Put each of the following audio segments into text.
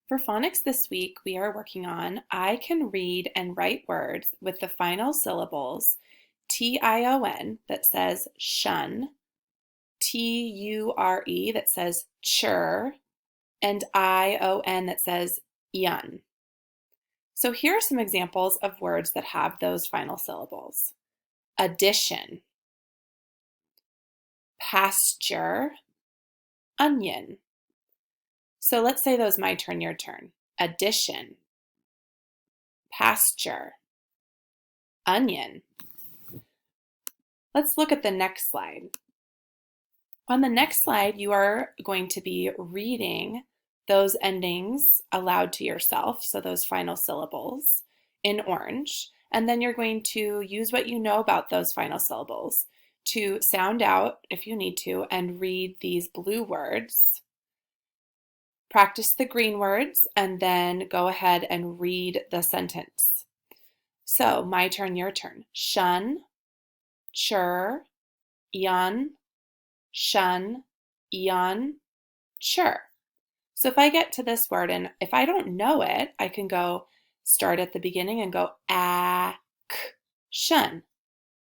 For phonics this week, we are working on I can read and write words with the final syllables T-I-O-N that says shun, T-U-R-E that says chur, and I-O-N that says yun. So here are some examples of words that have those final syllables. Addition, pasture, onion. So let's say those my turn, your turn. Addition, pasture, onion. Let's look at the next slide. On the next slide, you are going to be reading those endings aloud to yourself, so those final syllables in orange, and then you're going to use what you know about those final syllables to sound out, if you need to, and read these blue words. Practice the green words, and then go ahead and read the sentence. So, my turn, your turn. Shun, chur, yun, shun, yun, chur. So if I get to this word and if I don't know it, I can go start at the beginning and go action,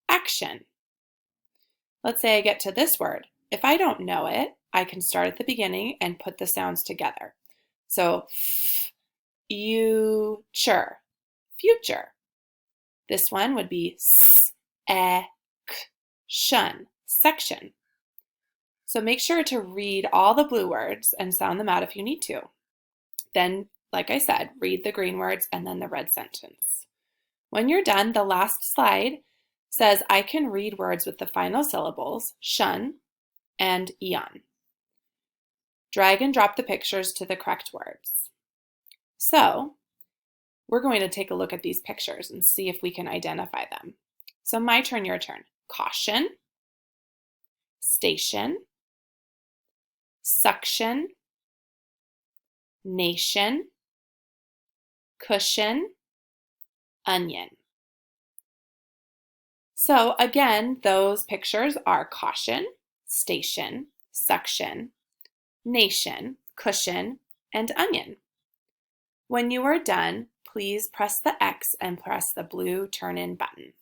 action. Let's say I get to this word. If I don't know it, I can start at the beginning and put the sounds together. So future, future. This one would be section, section. So make sure to read all the blue words and sound them out if you need to. Then, like I said, read the green words and then the red sentence. When you're done, the last slide says I can read words with the final syllables shun and yun. Drag and drop the pictures to the correct words. So, we're going to take a look at these pictures and see if we can identify them. So my turn, your turn. Caution, station, suction, nation, cushion, onion. So again, those pictures are caution, station, suction, nation, cushion, and onion. When you are done, please press the X and press the blue turn-in button.